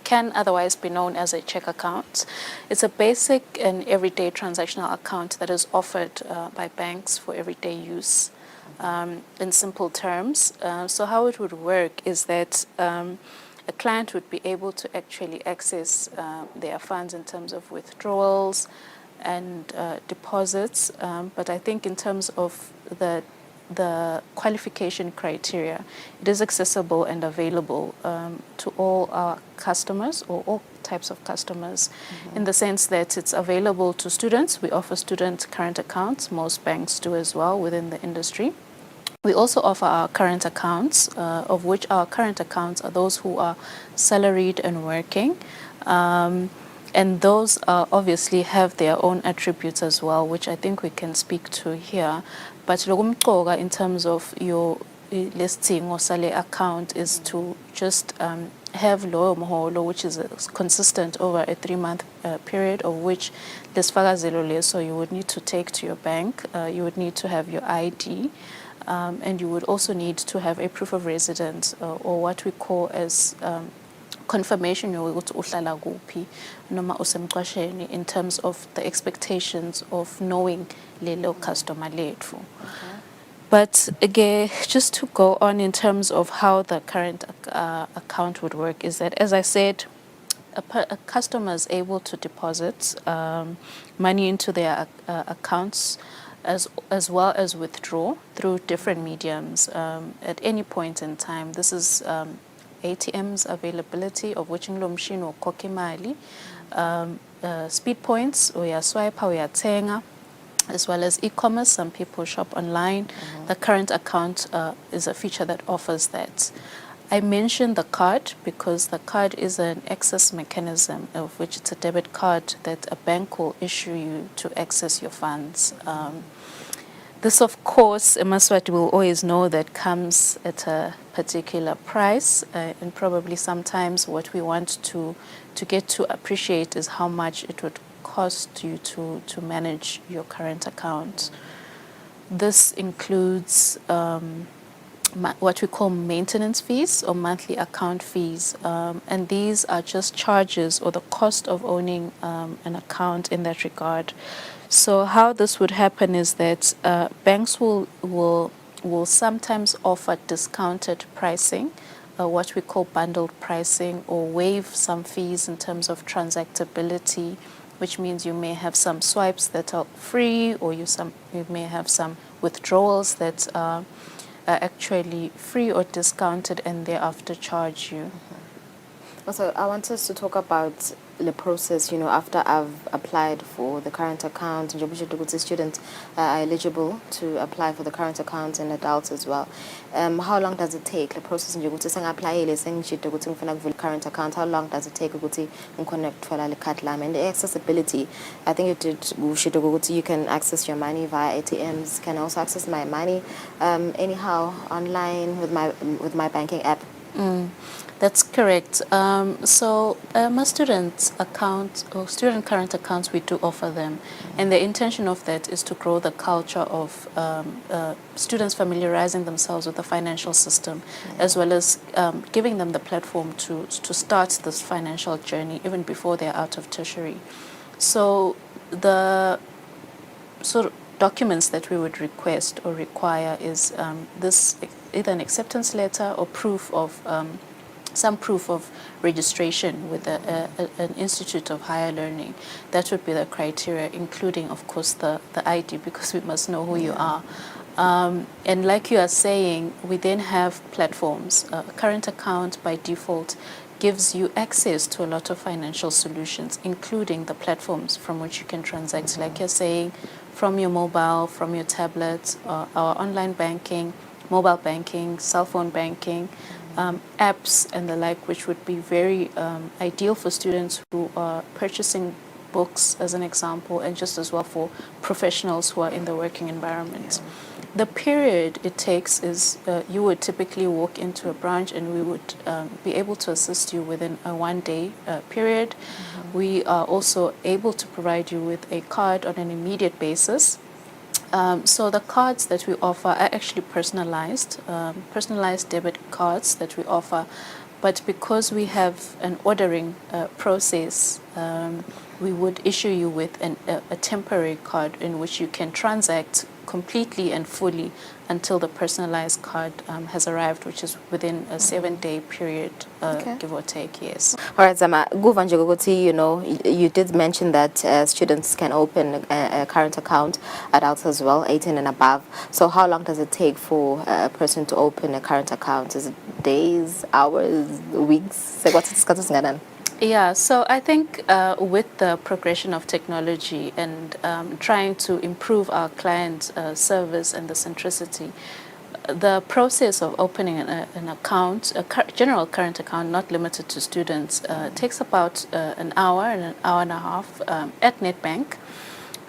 can otherwise be known as a check account. It's a basic and everyday transactional account that is offered by banks for everyday use. In simple terms, so how it would work is that a client would be able to actually access their funds in terms of withdrawals and deposits, but I think in terms of the qualification criteria, it is accessible and available to all our customers or all types of customers, in the sense that it's available to students. We offer student current accounts. Most banks do as well within the industry. We also offer our current accounts, of which our current accounts are those who are salaried and working. And those obviously have their own attributes as well, which I think we can speak to here. But in terms of your listing or salary account is to just have low moholo, which is consistent over a 3-month period, of which so you would need to take to your bank. You would need to have your ID. And you would also need to have a proof of residence, or what we call as confirmation in terms of the expectations of knowing lelo customer letfu. But again, just to go on in terms of how the current account would work is that, as I said, a customer is able to deposit money into their accounts as well as withdraw through different mediums at any point in time. This is ATMs availability of which machine or kokimali, speed points, uyaswipe, uyatenga, as well as e-commerce. Some people shop online. The current account is a feature that offers that. I mentioned the card because the card is an access mechanism, of which it's a debit card that a bank will issue you to access your funds. This, of course, Eswatini will always know that comes at a particular price, and probably sometimes what we want to get to appreciate is how much it would cost you to manage your current account. This includes what we call maintenance fees or monthly account fees, and these are just charges or the cost of owning an account in that regard. So how this would happen is that banks will sometimes offer discounted pricing, what we call bundled pricing, or waive some fees in terms of transactability, which means you may have some swipes that are free, or you may have some withdrawals that are actually free or discounted and thereafter charge you. Also, I want us to talk about the process, after I've applied for the current account, and students are eligible to apply for the current account and adults as well. How long does it take? The process in apply the current account, how long does it take to connect for the card line? And the accessibility, I think you can access your money via ATMs, can also access my money anyhow online with my banking app. That's correct. So my student account or student current accounts, we do offer them. And the intention of that is to grow the culture of students familiarizing themselves with the financial system, as well as giving them the platform to start this financial journey even before they're out of tertiary. So the sort of documents that we would request or require is this either an acceptance letter or proof of some proof of registration with an institute of higher learning. That would be the criteria, including, of course, the ID, because we must know who you are. And like you are saying, we then have platforms. A current account, by default, gives you access to a lot of financial solutions, including the platforms from which you can transact. Like you're saying, from your mobile, from your tablet, our online banking, mobile banking, cell phone banking, apps and the like, which would be very ideal for students who are purchasing books, as an example, and just as well for professionals who are in the working environment. The period it takes is you would typically walk into a branch and we would be able to assist you within a one-day period. We are also able to provide you with a card on an immediate basis. So the cards that we offer are actually personalized debit cards that we offer. But because we have an ordering process, we would issue you with a temporary card in which you can transact completely and fully until the personalized card has arrived, which is within a 7-day period, give or take, yes. All right, Zama, you did mention that students can open a current account, adults as well, 18 and above. So how long does it take for a person to open a current account? Is it days, hours, weeks? Yeah, so I think with the progression of technology and trying to improve our client service and the centricity, the process of opening an account, a general current account, not limited to students, takes about an hour and a half at Nedbank.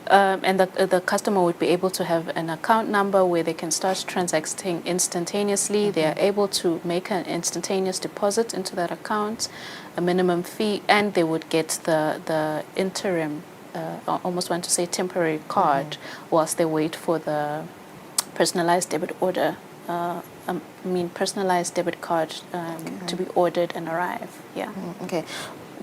And the customer would be able to have an account number where they can start transacting instantaneously. They are able to make an instantaneous deposit into that account, a minimum fee, and they would get the interim, I almost want to say temporary card, whilst they wait for the personalized debit order. Personalized debit card to be ordered and arrive. Yeah. Okay.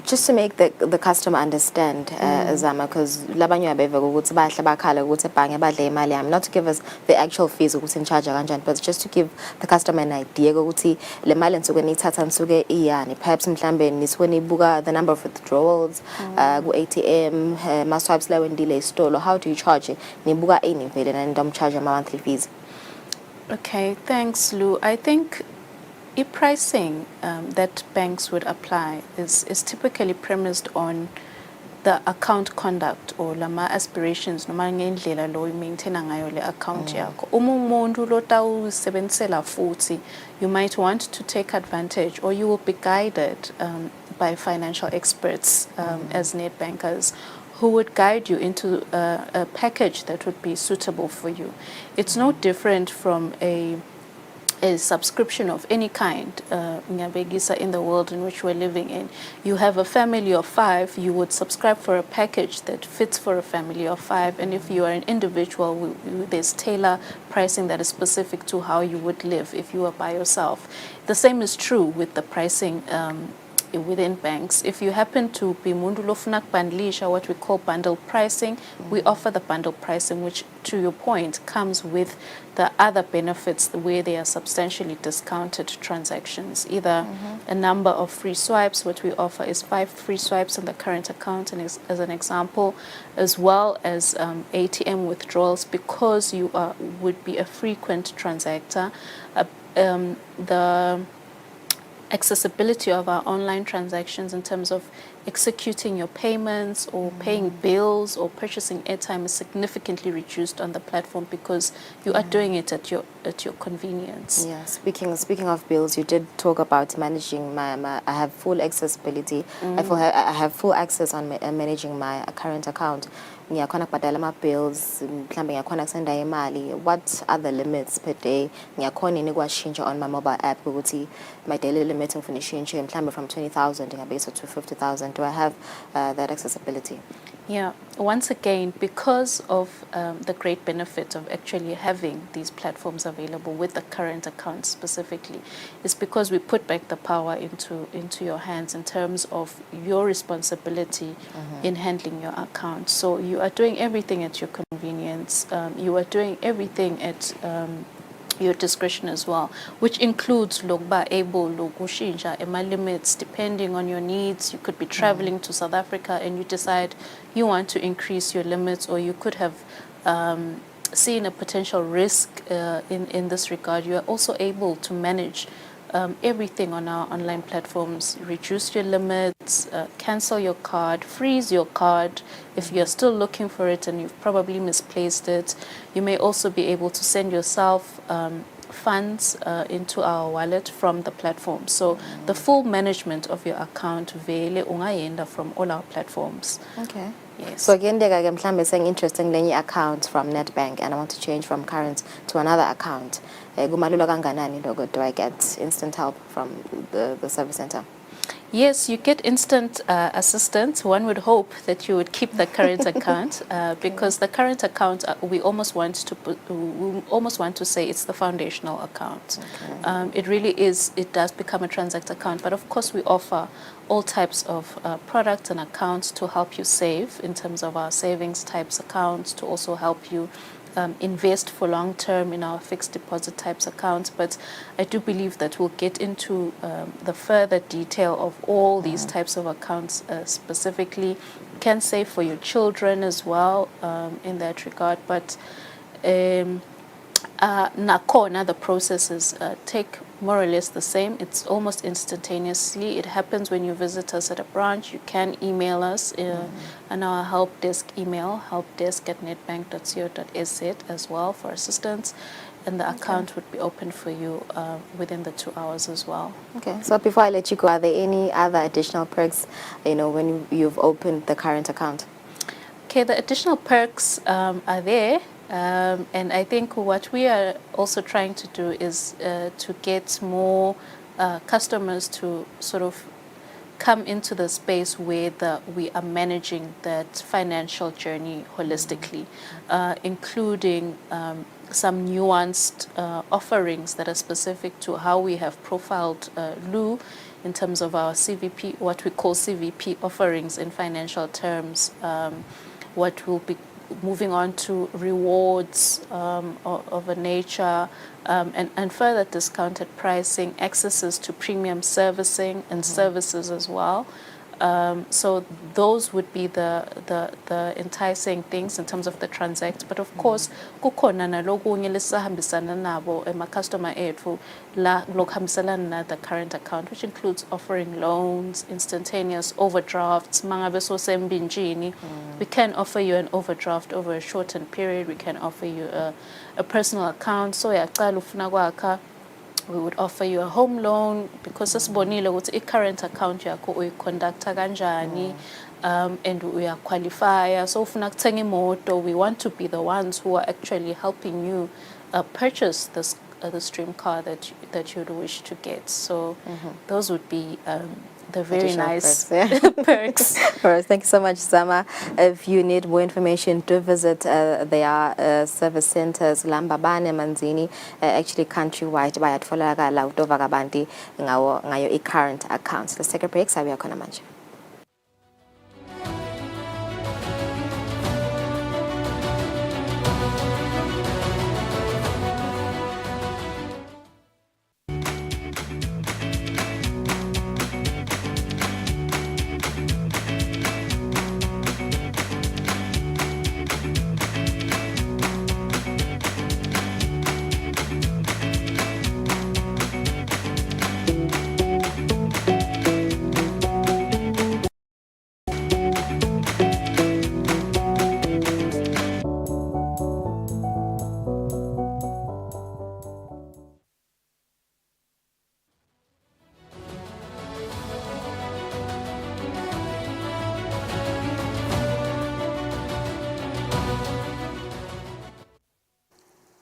Just to make the customer understand, Zama, because labanye abeva ukuthi bahle bakhala ukuthi ebhange badle imali yami, not to give us the actual fees ukuthi in charge kanjani, but just to give the customer an idea ukuthi le mali nisuke nithatha nisuke iyani, perhaps mhlambe nisuke nibuka the number of withdrawals ku ATM, ma swipes la wendile isitolo, how do you charge it? Nibuka ini vele and don't charge my monthly fees. Okay, thanks, Lou. I think e-pricing that banks would apply is typically premised on the account conduct or lama aspirations noma ngendlela lo maintaina ngayo le account yakho. Uma umuntu lotawusebenzisela futhi, you might want to take advantage, or you will be guided by financial experts as net bankers who would guide you into a package that would be suitable for you. It's no different from a subscription of any kind in the world in which we're living in. You have a family of 5, you would subscribe for a package that fits for a family of 5, and if you are an individual, there's tailor pricing that is specific to how you would live if you are by yourself. The same is true with the pricing within banks. If you happen to be mundu lofuna kubandlisha, what we call bundle pricing, we offer the bundle pricing, which to your point comes with the other benefits where they are substantially discounted transactions, either a number of free swipes. What we offer is 5 free swipes on the current account, and as an example, as well as ATM withdrawals, because you would be a frequent transactor. The accessibility of our online transactions in terms of executing your payments or paying bills or purchasing airtime is significantly reduced on the platform because you are doing it at your convenience. Yeah, speaking of bills, you did talk about managing my I have full accessibility. I have full access on managing my current account. Ngiyakhona kubhadala ama bills, mhlambe ngiyakhona kusenda imali. What are the limits per day? Ngiyakhona yini ukwashintsha on my mobile app ukuthi my daily limit ngifuna ishintshe mhlambe from 20,000 ngabuyisa to 50,000. Do I have that accessibility? Yeah, once again, because of the great benefit of actually having these platforms available with the current account specifically, is because we put back the power into your hands in terms of your responsibility in handling your account. So you are doing everything at your convenience. You are doing everything at your discretion as well, which includes lokba able lokushinja ema limits depending on your needs. You could be traveling to South Africa and you decide you want to increase your limits, or you could have seen a potential risk in this regard. You are also able to manage everything on our online platforms, reduce your limits, cancel your card, freeze your card if you're still looking for it and you've probably misplaced it. You may also be able to send yourself funds into our wallet from the platform. So the full management of your account vele ungayenda from all our platforms. Okay. Yes. So again, I'm saying interesting lenye account from Nedbank and I want to change from current to another account. Gumalula kanganani logo, do I get instant help from the service center? Yes, you get instant assistance. One would hope that you would keep the current account because the current account we almost want to say it's the foundational account. Okay. It really is. It does become a transact account, but of course we offer all types of products and accounts to help you save in terms of our savings types accounts, to also help you invest for long term in our fixed deposit types accounts. But I do believe that we'll get into the further detail of all these types of accounts specifically. You can save for your children as well in that regard, but nakona the processes take more or less the same. It's almost instantaneously. It happens when you visit us at a branch. You can email us on our help desk email, helpdesk@nedbank.co.za as well for assistance, and the account would be open for you within the 2 hours as well. Okay, so before I let you go, are there any other additional perks, when you've opened the current account? Okay, the additional perks are there. And I think what we are also trying to do is to get more customers to sort of come into the space where we are managing that financial journey holistically, including some nuanced offerings that are specific to how we have profiled Lou in terms of our CVP, what we call CVP offerings in financial terms, what will be moving on to rewards of a nature, and further discounted pricing, accesses to premium servicing and services as well. So those would be the enticing things in terms of the transact. But of course, kukhona nalokunye lesahambisana nabo customer ethu la lokhambiselana na the current account, which includes offering loans, instantaneous overdrafts. Mangabe so sembinjini, we can offer you an overdraft over a shortened period. We can offer you a personal account. So yaqala ufuna kwakha, we would offer you a home loan because sesibonile ukuthi i-current account yakho uyiconducta kanjani, and we are qualifier. So ufuna kuthenga imoto, we want to be the ones who are actually helping you purchase this the stream car that you'd wish to get. So those would be the very Additional nice perks, yeah. perks. All right, thank you so much, Zama. If you need more information, do visit their service centers, Lambabane, Manzini, actually countrywide, bayatfolakala udova kabanti ngayo i-current accounts. Let's take a break. Sabi yakho namanje.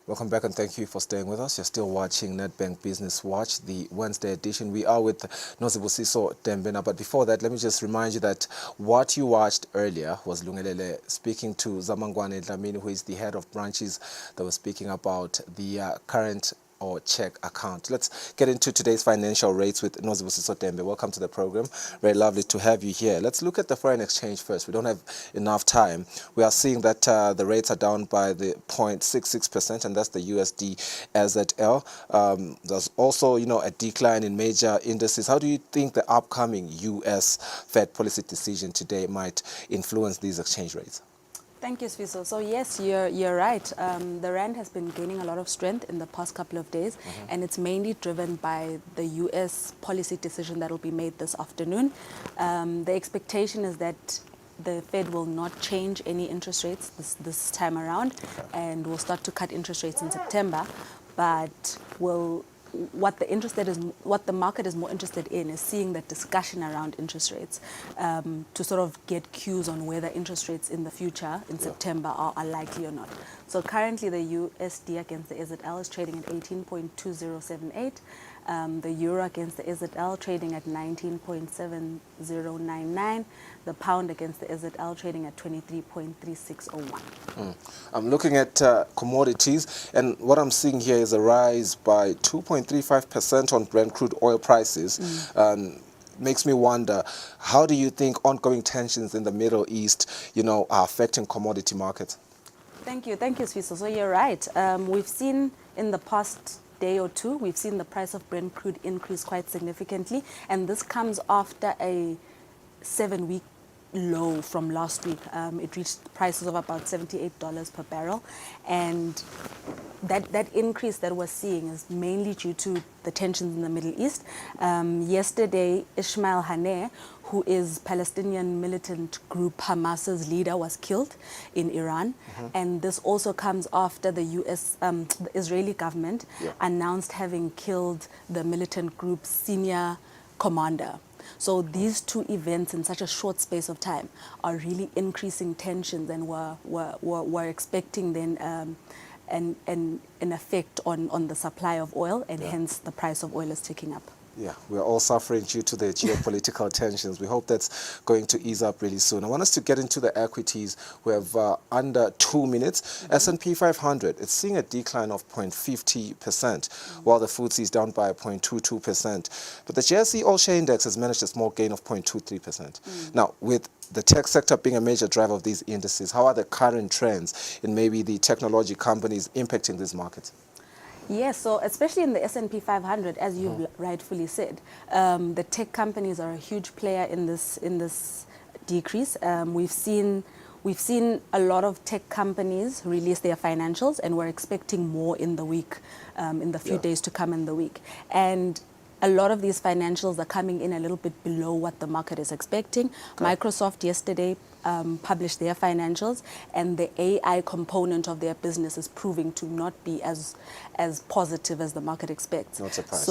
Welcome back and thank you for staying with us. You're still watching Nedbank Business Watch, the Wednesday edition. We are with Nosibusiso Dembena, but before that, let me just remind you that what you watched earlier was Lungelele speaking to Zamangwane Dlamini, who is the head of branches, that was speaking about the current or check account. Let's get into today's financial rates with Nosibusiso Dembe. Welcome to the program. Very lovely to have you here. Let's look at the foreign exchange first. We don't have enough time. We are seeing that the rates are down by the 0.66%, and that's the USD SZL. There's also, a decline in major indices. How do you think the upcoming US Fed policy decision today might influence these exchange rates? Thank you, Sviso. So yes, you're right. The rand has been gaining a lot of strength in the past couple of days, and it's mainly driven by the U.S. policy decision that will be made this afternoon. The expectation is that the Fed will not change any interest rates this time around, and will start to cut interest rates in September, but what the market is more interested in is seeing that discussion around interest rates, to sort of get cues on whether interest rates in the future in September are likely or not. So currently the USD against the SZL is trading at 18.2078. The euro against the SZL trading at 19.7099. The pound against the SZL trading at 23.3601. I'm looking at commodities, and what I'm seeing here is a rise by 2.35% on Brent crude oil prices. Makes me wonder, how do you think ongoing tensions in the Middle East, are affecting commodity markets? Thank you, Sviso. So you're right. We've seen in the past day or two, we've seen the price of Brent crude increase quite significantly, and this comes after a 7-week low from last week. It reached prices of about $78 per barrel, and that increase that we're seeing is mainly due to the tensions in the Middle East. Yesterday, Ismail Haniyeh, who is Palestinian militant group Hamas's leader, was killed in Iran. And this also comes after the the Israeli government announced having killed the militant group's senior commander. So these two events in such a short space of time are really increasing tensions, and we're expecting then an effect on the supply of oil, and hence the price of oil is ticking up. Yeah, we're all suffering due to the geopolitical tensions. We hope that's going to ease up really soon. I want us to get into the equities. We have under 2 minutes. S&P 500, it's seeing a decline of 0.50%, while the FTSE is down by 0.22%. But the JSE All-Share Index has managed a small gain of 0.23%. Now, with the tech sector being a major driver of these indices, how are the current trends in maybe the technology companies impacting these markets? Yes, so especially in the S&P 500, as you rightfully said, the tech companies are a huge player in this decrease. We've seen a lot of tech companies release their financials, and we're expecting more in the week, in the few days to come in the week. And a lot of these financials are coming in a little bit below what the market is expecting. Microsoft yesterday published their financials, and the AI component of their business is proving to not be as positive as the market expects. Not surprised.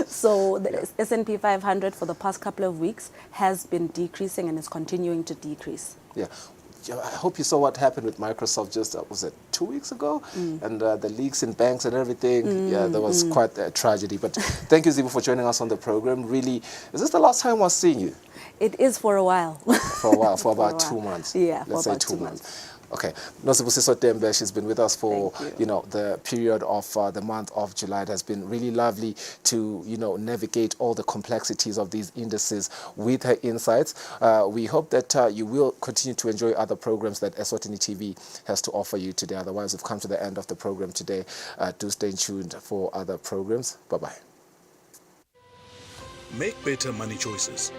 So the S&P 500 for the past couple of weeks has been decreasing and is continuing to decrease. Yeah. I hope you saw what happened with Microsoft just, was it 2 weeks ago? And the leaks in banks and everything. Yeah, that was quite a tragedy. But thank you, Zibo, for joining us on the program. Really, is this the last time we're seeing you? It is for a while. For a while, for about 2 months. Yeah, let's for say about 2 2 months. Okay, Nosibusiso Dembe, she's been with us for the period of the month of July. It has been really lovely to navigate all the complexities of these indices with her insights. We hope that you will continue to enjoy other programs that Eswatini TV has to offer you today. Otherwise, we've come to the end of the program today. Do stay tuned for other programs. Bye bye. Make better money choices.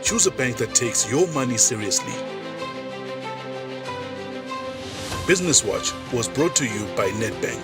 Choose a bank that takes your money seriously. Business Watch was brought to you by Nedbank.